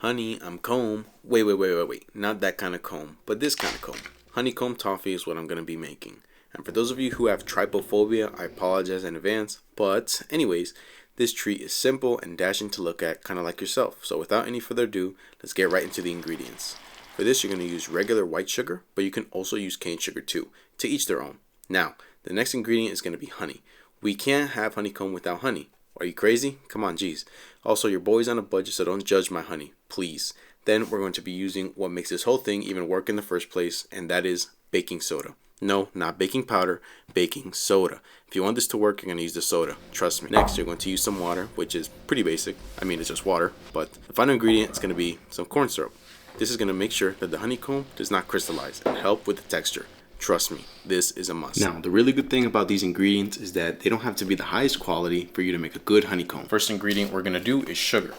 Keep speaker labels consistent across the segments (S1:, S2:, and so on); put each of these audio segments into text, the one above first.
S1: Honey, I'm comb. Wait. Not that kind of comb, but this kind of comb. Honey Comb Toffee is what I'm going to be making. And for those of you who have trypophobia, I apologize in advance. But anyways, this treat is simple and dashing to look at, kind of like yourself. So without any further ado, let's get right into the ingredients. For this, you're going to use regular white sugar, but you can also use cane sugar too. To each their own. Now, the next ingredient is going to be honey. We can't have honeycomb without honey. Are you crazy? Come on, geez. Also, your boy's on a budget, so don't judge my honey, please. Then we're going to be using what makes this whole thing even work in the first place, and that is baking soda. No, not baking powder, baking soda. If you want this to work, you're going to use the soda. Trust me. Next, you're going to use some water, which is pretty basic. I mean, it's just water. But the final ingredient is going to be some corn syrup. This is going to make sure that the honeycomb does not crystallize and help with the texture. Trust me, this is a must. Now, the really good thing about these ingredients is that they don't have to be the highest quality for you to make a good honeycomb. First ingredient we're gonna do is sugar.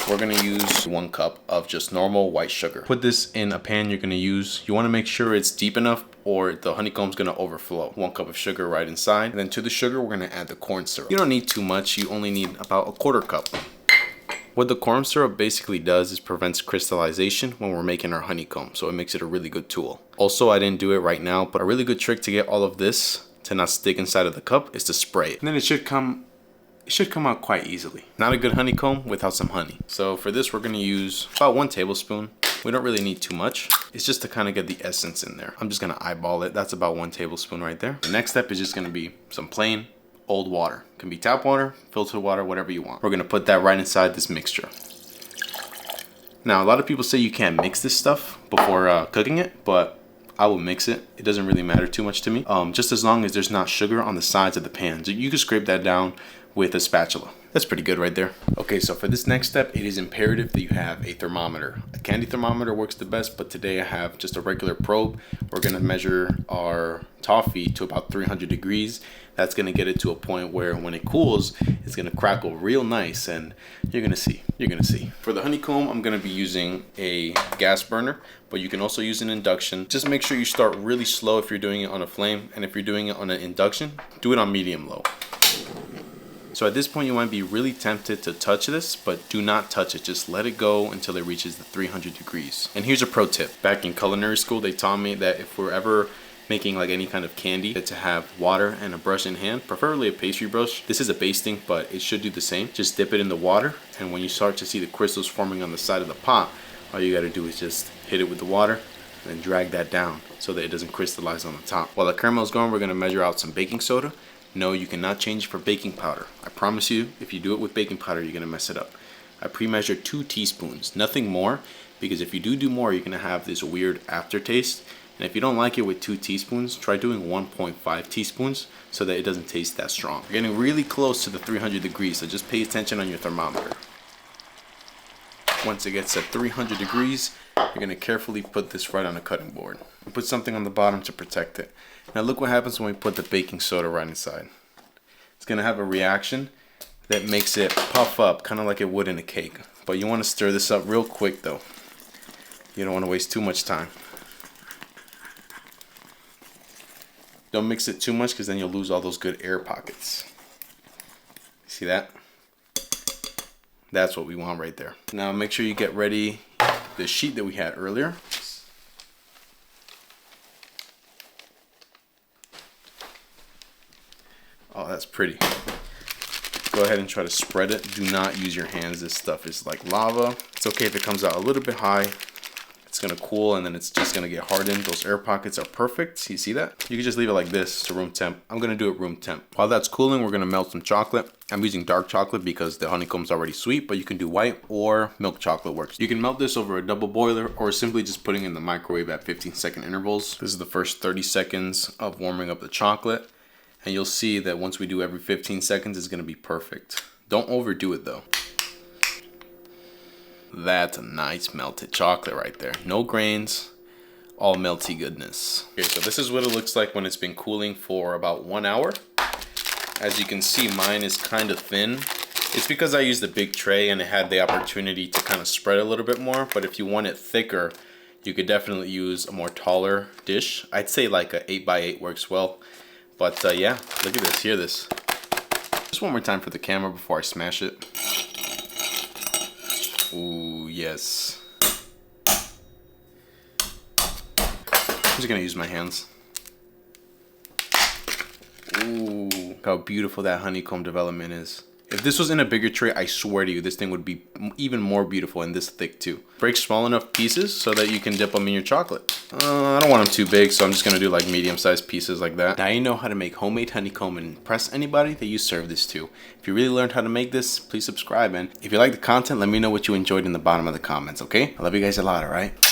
S1: We're gonna use 1 cup of just normal white sugar. Put this in a pan you're gonna use. You wanna make sure it's deep enough or the honeycomb's gonna overflow. 1 cup of sugar right inside. And then to the sugar, we're gonna add the corn syrup. You don't need too much, you only need about 1/4 cup. What the corn syrup basically does is prevents crystallization when we're making our honeycomb, so it makes it a really good tool. Also, I didn't do it right now, but a really good trick to get all of this to not stick inside of the cup is to spray it. And then it should come out quite easily. Not a good honeycomb without some honey. So for this, we're gonna use about 1 tablespoon. We don't really need too much. It's just to kind of get the essence in there. I'm just gonna eyeball it. That's about 1 tablespoon right there. The next step is just gonna be some plain old water. Can be tap water, filtered water, whatever you want. We're gonna put that right inside this mixture. Now, a lot of people say you can't mix this stuff before cooking it, but I will mix it. It doesn't really matter too much to me. Just as long as there's not sugar on the sides of the pan. So you can scrape that down with a spatula. That's pretty good right there. Okay, so for this next step, it is imperative that you have a thermometer. A candy thermometer works the best, but today I have just a regular probe. We're gonna measure our toffee to about 300 degrees. That's gonna get it to a point where when it cools, it's gonna crackle real nice, and you're gonna see. For the honeycomb, I'm gonna be using a gas burner, but you can also use an induction. Just make sure you start really slow if you're doing it on a flame, and if you're doing it on an induction, do it on medium low. So at this point, you might be really tempted to touch this, but do not touch it. Just let it go until it reaches the 300 degrees. And here's a pro tip. Back in culinary school, they taught me that if we're ever making like any kind of candy, to have water and a brush in hand, preferably a pastry brush. This is a basting, but it should do the same. Just dip it in the water, and when you start to see the crystals forming on the side of the pot, all you gotta do is just hit it with the water and drag that down so that it doesn't crystallize on the top. While the caramel is going, we're gonna measure out some baking soda. No, you cannot change it for baking powder. I promise you, if you do it with baking powder, you're gonna mess it up. I pre-measured 2 teaspoons, nothing more, because if you do more, you're gonna have this weird aftertaste. And if you don't like it with 2 teaspoons, try doing 1.5 teaspoons so that it doesn't taste that strong. You're getting really close to the 300 degrees, so just pay attention on your thermometer. Once it gets at 300 degrees, you're gonna carefully put this right on a cutting board. And put something on the bottom to protect it. Now look what happens when we put the baking soda right inside. It's gonna have a reaction that makes it puff up, kind of like it would in a cake. But you wanna stir this up real quick though. You don't wanna waste too much time. Don't mix it too much because then you'll lose all those good air pockets. See that? That's what we want right there. Now make sure you get ready the sheet that we had earlier. Oh, that's pretty. Go ahead and try to spread it. Do not use your hands. This stuff is like lava. It's okay if it comes out a little bit high. It's gonna cool and then it's just gonna get hardened. Those air pockets are perfect. You see that? You can just leave it like this to room temp. I'm gonna do it room temp. While that's cooling, we're gonna melt some chocolate. I'm using dark chocolate because the honeycomb's already sweet, but you can do white or milk chocolate works. You can melt this over a double boiler or simply just putting it in the microwave at 15-second intervals. This is the first 30 seconds of warming up the chocolate. And you'll see that once we do every 15 seconds, it's gonna be perfect. Don't overdo it though. That's a nice melted chocolate right there. No grains, all melty goodness. Okay, so this is what it looks like when it's been cooling for about 1 hour. As you can see, mine is kind of thin. It's because I used a big tray and it had the opportunity to kind of spread a little bit more. But if you want it thicker, you could definitely use a more taller dish. I'd say like a 8x8 works well. But yeah, look at this, hear this. Just one more time for the camera before I smash it. Ooh, yeah.
S2: Yes. I'm just gonna use my hands. Ooh, look how beautiful that honeycomb development is. If this was in a bigger tray, I swear to you, this thing would be even more beautiful and this thick too. Break small enough pieces so that you can dip them in your chocolate. I don't want them too big, so I'm just gonna do like medium-sized pieces like that. Now you know how to make homemade honeycomb and impress anybody that you serve this to. If you really learned how to make this, please subscribe. And if you like the content, let me know what you enjoyed in the bottom of the comments, okay? I love you guys a lot, alright?